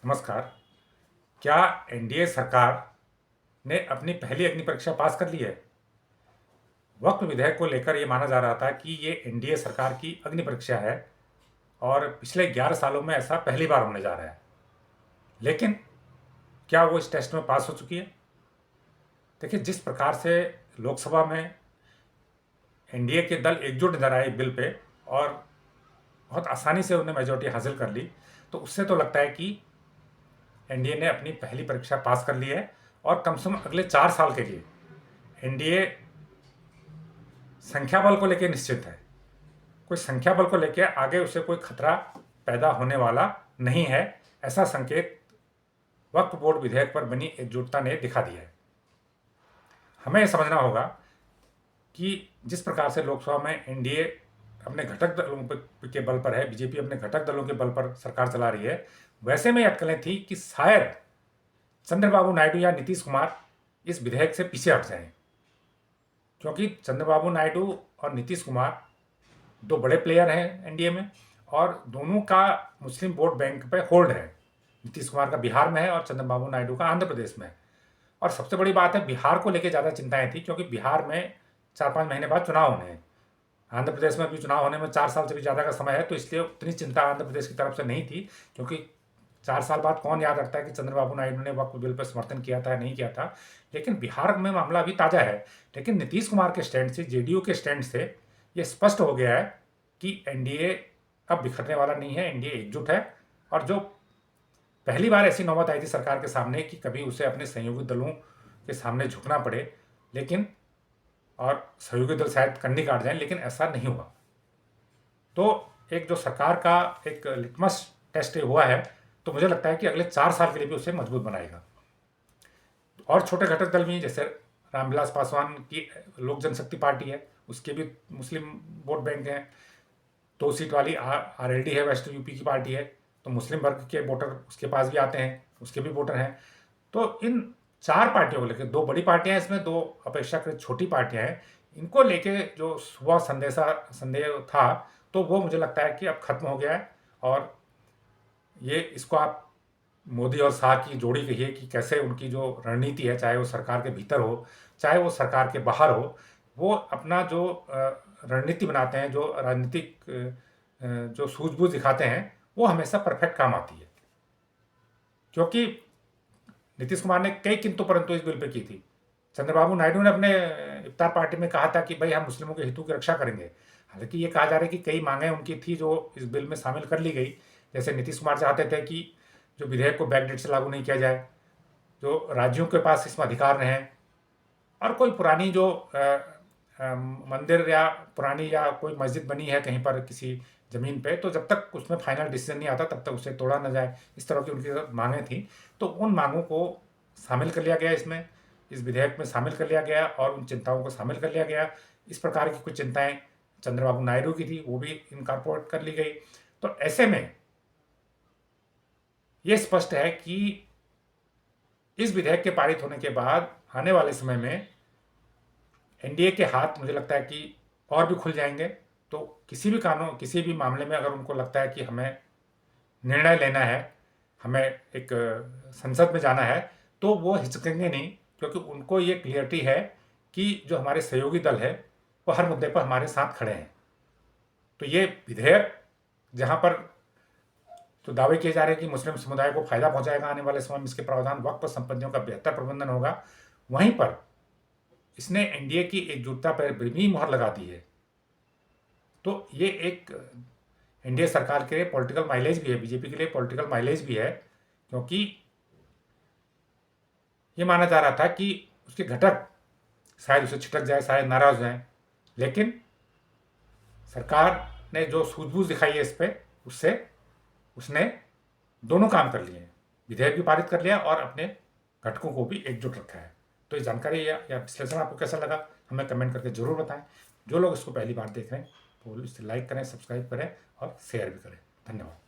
नमस्कार। क्या एनडीए सरकार ने अपनी पहली अग्नि परीक्षा पास कर ली है? वक्फ विधेयक को लेकर यह माना जा रहा था कि ये एनडीए सरकार की अग्नि परीक्षा है और पिछले 11 सालों में ऐसा पहली बार होने जा रहा है। लेकिन क्या वो इस टेस्ट में पास हो चुकी है? देखिए, जिस प्रकार से लोकसभा में एनडीए के दल एकजुट नजर आए बिल पे और बहुत आसानी से उन्हें मेजोरिटी हासिल कर ली, तो उससे तो लगता है कि एनडीए ने अपनी पहली परीक्षा पास कर ली है और कम से कम अगले 4 साल के लिए एनडीए संख्या बल को लेकर निश्चित है। कोई संख्या बल को लेकर आगे उसे कोई खतरा पैदा होने वाला नहीं है, ऐसा संकेत वक्फ बोर्ड विधेयक पर बनी एकजुटता ने दिखा दिया है। हमें यह समझना होगा कि जिस प्रकार से लोकसभा में एनडीए अपने घटक दलों के बल पर है, बीजेपी अपने घटक दलों के बल पर सरकार चला रही है, वैसे में अटकलें थी कि शायद चंद्रबाबू नायडू या नीतीश कुमार इस विधेयक से पीछे हट जाएं, क्योंकि चंद्रबाबू नायडू और नीतीश कुमार दो बड़े प्लेयर हैं एनडीए में और दोनों का मुस्लिम वोट बैंक पे होल्ड है। नीतीश कुमार का बिहार में है और चंद्रबाबू नायडू का आंध्र प्रदेश में है। और सबसे बड़ी बात है, बिहार को लेकर ज़्यादा चिंताएं थी क्योंकि बिहार में 4-5 महीने बाद चुनाव होने हैं। आंध्र प्रदेश में भी चुनाव होने में 4 साल से भी ज़्यादा का समय है, तो इसलिए उतनी चिंता आंध्र प्रदेश की तरफ से नहीं थी, क्योंकि 4 साल बाद कौन याद रखता है कि चंद्रबाबू नायडू ने वक्फ बिल पर समर्थन किया था या नहीं किया था। लेकिन बिहार में मामला अभी ताज़ा है। लेकिन नीतीश कुमार के स्टैंड से, जेडीयू के स्टैंड से ये स्पष्ट हो गया है कि एनडीए अब बिखरने वाला नहीं है, एनडीए एकजुट है। और जो पहली बार ऐसी नौबत आई थी सरकार के सामने कि कभी उसे अपने सहयोगी दलों के सामने झुकना पड़े, लेकिन और सहयोगी दल शायद कन्नी काट जाएं, लेकिन ऐसा नहीं हुआ। तो एक जो सरकार का एक लिटमस टेस्ट हुआ है, तो मुझे लगता है कि अगले 4 साल के लिए भी उसे मजबूत बनाएगा। और छोटे घटक दल भी हैं, जैसे रामविलास पासवान की लोक जनशक्ति पार्टी है, उसके भी मुस्लिम वोट बैंक हैं। 2 सीट वाली आरएलडी है, वेस्ट यूपी की पार्टी है, तो मुस्लिम वर्ग के वोटर उसके पास भी आते हैं, उसके भी वोटर हैं। तो इन 4 पार्टियों को लेकर, 2 बड़ी पार्टियां हैं इसमें, 2 अपेक्षाकृत छोटी पार्टियां हैं, इनको लेके जो सुबह संदेह था, तो वो मुझे लगता है कि अब खत्म हो गया है। और ये इसको आप मोदी और शाह की जोड़ी कहिए कि कैसे उनकी जो रणनीति है, चाहे वो सरकार के भीतर हो चाहे वो सरकार के बाहर हो, वो अपना जो रणनीति बनाते हैं, जो राजनीतिक जो सूझबूझ दिखाते हैं, वो हमेशा परफेक्ट काम आती है। क्योंकि नीतीश कुमार ने कई किंतु परंतु इस बिल पे की थी। चंद्रबाबू नायडू ने अपने इफ्तार पार्टी में कहा था कि भाई हम मुस्लिमों के हितों की रक्षा करेंगे। हालांकि ये कहा जा रहा है कि कई मांगें उनकी थी जो इस बिल में शामिल कर ली गई। जैसे नीतीश कुमार चाहते थे कि जो विधेयक को बैकडेट से लागू नहीं किया जाए, जो राज्यों के पास इसमें अधिकार रहें, और कोई पुरानी जो मंदिर या पुरानी या कोई मस्जिद बनी है कहीं पर किसी ज़मीन पे, तो जब तक उसमें फाइनल डिसीजन नहीं आता तब तक उसे तोड़ा न जाए। इस तरह की उनकी मांगें थी। तो उन मांगों को शामिल कर लिया गया, इसमें इस विधेयक में शामिल कर लिया गया और उन चिंताओं को शामिल कर लिया गया। इस प्रकार की कुछ चिंताएं चंद्रबाबू नायडू की थी, वो भी इनकॉर्पोरेट कर ली गई। तो ऐसे में ये स्पष्ट है कि इस विधेयक के पारित होने के बाद आने वाले समय में एनडीए के हाथ, मुझे लगता है कि और भी खुल जाएंगे। तो किसी भी कानून, किसी भी मामले में अगर उनको लगता है कि हमें निर्णय लेना है, हमें एक संसद में जाना है, तो वो हिचकेंगे नहीं, क्योंकि उनको ये क्लियरिटी है कि जो हमारे सहयोगी दल है वो हर मुद्दे पर हमारे साथ खड़े हैं। तो ये विधेयक, जहाँ पर तो दावे किए जा रहे हैं कि मुस्लिम समुदाय को फायदा पहुंचाएगा आने वाले समय में, इसके प्रावधान, वक्फ संपत्तियों का बेहतर प्रबंधन होगा, वहीं पर इसने एनडीए की एकजुटता पर भी मुहर लगा दी है। तो ये एक एनडीए सरकार के लिए पॉलिटिकल माइलेज भी है, बीजेपी के लिए पॉलिटिकल माइलेज भी है, क्योंकि ये माना जा रहा था कि उसके घटक शायद उसे छिटक जाए, शायद नाराज हो जाए, लेकिन सरकार ने जो सूझबूझ दिखाई है इस पर, उससे उसने दोनों काम कर लिए हैं, विधेयक भी पारित कर लिया और अपने घटकों को भी एकजुट रखा है। तो ये जानकारी या विश्लेषण आपको कैसा लगा, हमें कमेंट करके जरूर बताएं। जो लोग इसको पहली बार देख रहे हैं वो इसे लाइक करें, सब्सक्राइब करें और शेयर भी करें। धन्यवाद।